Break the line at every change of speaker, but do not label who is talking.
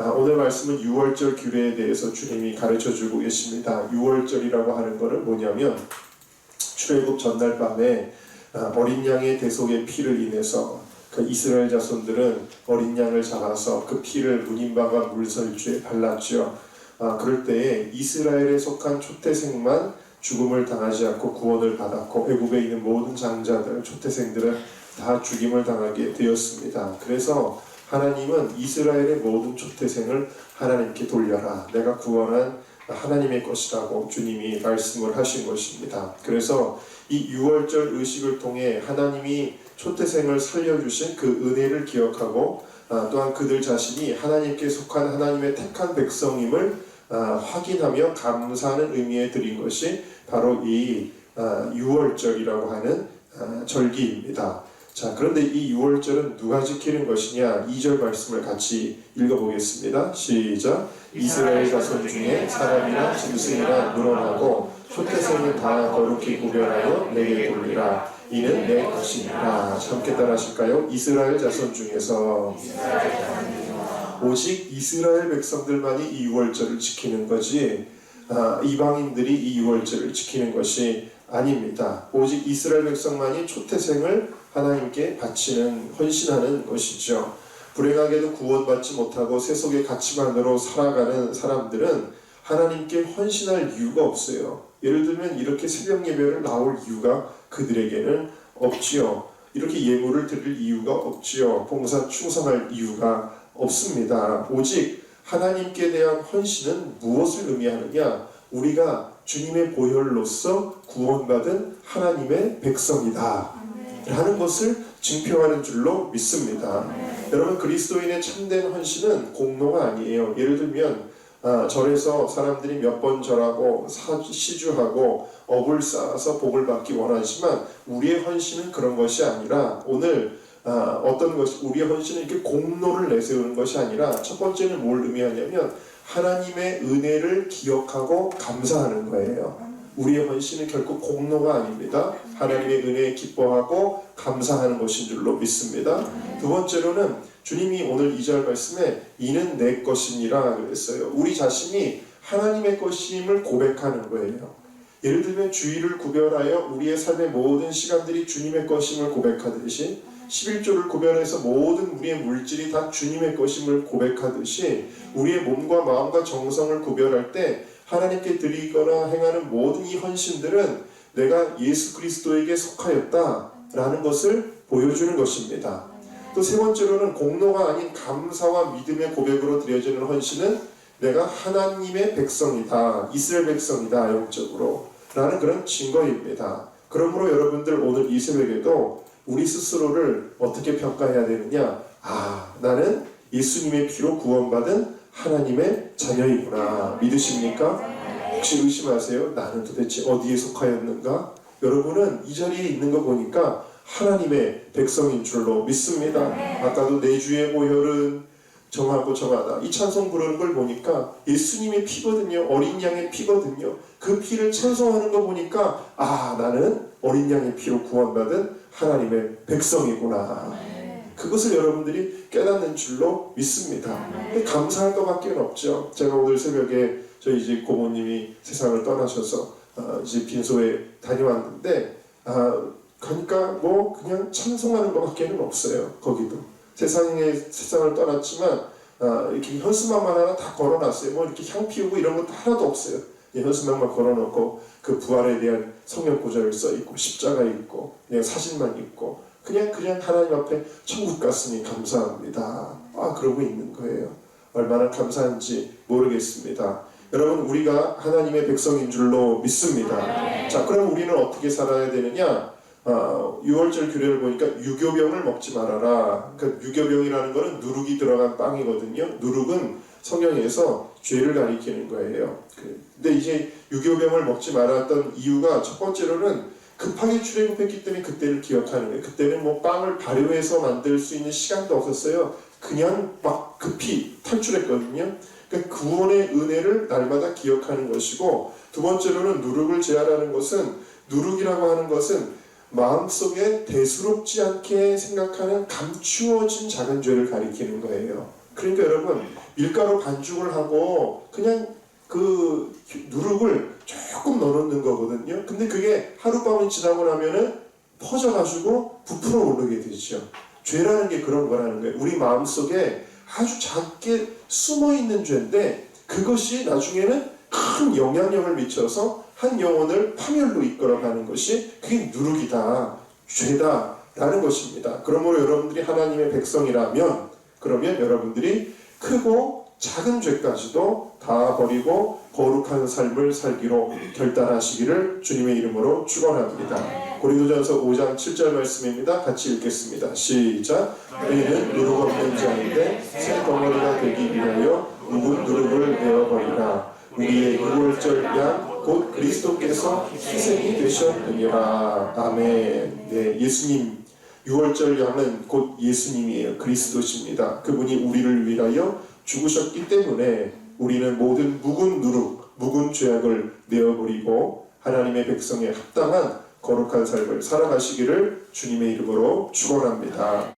오늘 말씀은 유월절 규례에 대해서 주님이 가르쳐주고 계십니다. 유월절이라고 하는 것은 뭐냐면 출애굽 전날 밤에 어린 양의 대속의 피를 인해서 그 이스라엘 자손들은 어린 양을 잡아서 그 피를 문인방과 물설주에 발랐죠. 그럴 때에 이스라엘에 속한 초태생만 죽음을 당하지 않고 구원을 받았고 애굽에 있는 모든 장자들, 초태생들은 다 죽임을 당하게 되었습니다. 그래서 하나님은 이스라엘의 모든 초태생을 하나님께 돌려라. 내가 구원한 하나님의 것이라고 주님이 말씀을 하신 것입니다. 그래서 이 유월절 의식을 통해 하나님이 초태생을 살려주신 그 은혜를 기억하고 또한 그들 자신이 하나님께 속한 하나님의 택한 백성임을 확인하며 감사하는 의미에 드린 것이 바로 이 유월절이라고 하는 절기입니다. 자, 그런데 이 유월절은 누가 지키는 것이냐? 2절 말씀을 같이 읽어보겠습니다. 시작. 이스라엘 자손 중에 사람이나 짐승이나 늘어나고 초태생을 다 거룩히 구별하여 내게 돌리라. 이는 내 것이니라. 함께 따라하실까요? 이스라엘 자손 중에서 오직 이스라엘 백성들만이 이 유월절을 지키는 거지 이방인들이 이 유월절을 지키는 것이 아닙니다. 오직 이스라엘 백성만이 초태생을 하나님께 바치는, 헌신하는 것이죠. 불행하게도 구원받지 못하고 세속의 가치관으로 살아가는 사람들은 하나님께 헌신할 이유가 없어요. 예를 들면 이렇게 새벽 예배를 나올 이유가 그들에게는 없지요. 이렇게 예물을 드릴 이유가 없지요. 봉사 충성할 이유가 없습니다. 오직 하나님께 대한 헌신은 무엇을 의미하느냐? 우리가 주님의 보혈로서 구원받은 하나님의 백성이다 라는 것을 증표하는 줄로 믿습니다. 여러분, 그리스도인의 참된 헌신은 공로가 아니에요. 예를 들면 절에서 사람들이 몇 번 절하고 시주하고 업을 쌓아서 복을 받기 원하지만 우리의 헌신은 그런 것이 아니라 오늘 어떤 것이 우리의 헌신은 이렇게 공로를 내세우는 것이 아니라 첫 번째는 뭘 의미하냐면 하나님의 은혜를 기억하고 감사하는 거예요. 우리의 헌신은 결코 공로가 아닙니다. 하나님의 은혜에 기뻐하고 감사하는 것인 줄로 믿습니다. 두 번째로는 주님이 오늘 2절 말씀에 이는 내 것이니라 그랬어요. 우리 자신이 하나님의 것임을 고백하는 거예요. 예를 들면 주일을 구별하여 우리의 삶의 모든 시간들이 주님의 것임을 고백하듯이 11조를 구별해서 모든 우리의 물질이 다 주님의 것임을 고백하듯이 우리의 몸과 마음과 정성을 구별할 때 하나님께 드리거나 행하는 모든 이 헌신들은 내가 예수 그리스도에게 속하였다라는 것을 보여주는 것입니다. 또 세 번째로는 공로가 아닌 감사와 믿음의 고백으로 드려지는 헌신은 내가 하나님의 백성이다, 이스라엘 백성이다 영적으로 라는 그런 증거입니다. 그러므로 여러분들 오늘 이 새벽에도 우리 스스로를 어떻게 평가해야 되느냐? 나는 예수님의 피로 구원받은 하나님의 자녀이구나. 믿으십니까? 혹시 의심하세요? 나는 도대체 어디에 속하였는가? 여러분은 이 자리에 있는 거 보니까 하나님의 백성인 줄로 믿습니다. 아까도 내 주의 보혈은 정하고 정하다. 이 찬송 부르는 걸 보니까 예수님의 피거든요. 어린 양의 피거든요. 그 피를 찬송하는 거 보니까 나는 어린 양의 피로 구원받은 하나님의 백성이구나. 그것을 여러분들이 깨닫는 줄로 믿습니다. 감사할 것밖에 없죠. 제가 오늘 새벽에 저희 집 고모님이 세상을 떠나셔서 이제 빈소에 다녀왔는데 그러니까 뭐 그냥 찬송하는 것밖에 없어요. 거기도 세상을 떠났지만 이렇게 현수막만 하나 다 걸어놨어요. 뭐 이렇게 향 피우고 이런 것도 하나도 없어요. 현수막만 걸어놓고 그 부활에 대한 성경 구절을 써 있고 십자가 있고 그냥 사진만 있고 그냥 하나님 앞에 천국 갔으니 감사합니다. 그러고 있는 거예요. 얼마나 감사한지 모르겠습니다. 여러분, 우리가 하나님의 백성인 줄로 믿습니다. 자, 그럼 우리는 어떻게 살아야 되느냐? 6월절 규례를 보니까 유교병을 먹지 말아라. 그러니까 유교병이라는 것은 누룩이 들어간 빵이거든요. 누룩은 성경에서 죄를 가리키는 거예요. 근데 이제 유교병을 먹지 말았던 이유가 첫 번째로는 급하게 출애굽했기 때문에 그때를 기억하는 거예요. 그때는 뭐 빵을 발효해서 만들 수 있는 시간도 없었어요. 그냥 막 급히 탈출했거든요. 그러니까 구원의 은혜를 날마다 기억하는 것이고, 두 번째로는 누룩을 제하라는 것은, 누룩이라고 하는 것은 마음속에 대수롭지 않게 생각하는 감추어진 작은 죄를 가리키는 거예요. 그러니까 여러분 밀가루 반죽을 하고 그냥 그 누룩을 조금 넣어놓는 거거든요. 근데 그게 하룻밤이 지나고 나면은 퍼져가지고 부풀어 오르게 되죠. 죄라는 게 그런 거라는 거예요. 우리 마음속에 아주 작게 숨어있는 죄인데 그것이 나중에는 큰 영향력을 미쳐서 한 영혼을 파멸로 이끌어가는 것이 그게 누룩이다, 죄다 라는 것입니다. 그러므로 여러분들이 하나님의 백성이라면 그러면 여러분들이 크고 작은 죄까지도 다 버리고 거룩한 삶을 살기로 결단하시기를 주님의 이름으로 축원합니다. 고린도전서 5장 7절 말씀입니다. 같이 읽겠습니다. 시작. 너희는 누룩 없는 자인데 새 덩어리가 되기 위하여 묵은 누룩을 내어버리라. 우리의 유월절 양 곧 그리스도께서 희생이 되셨느니라. 아멘. 네, 예수님 유월절 양은 곧 예수님이에요. 그리스도십니다. 그분이 우리를 위하여 죽으셨기 때문에 우리는 모든 묵은 누룩, 묵은 죄악을 내어버리고 하나님의 백성에 합당한 거룩한 삶을 살아가시기를 주님의 이름으로 축원합니다.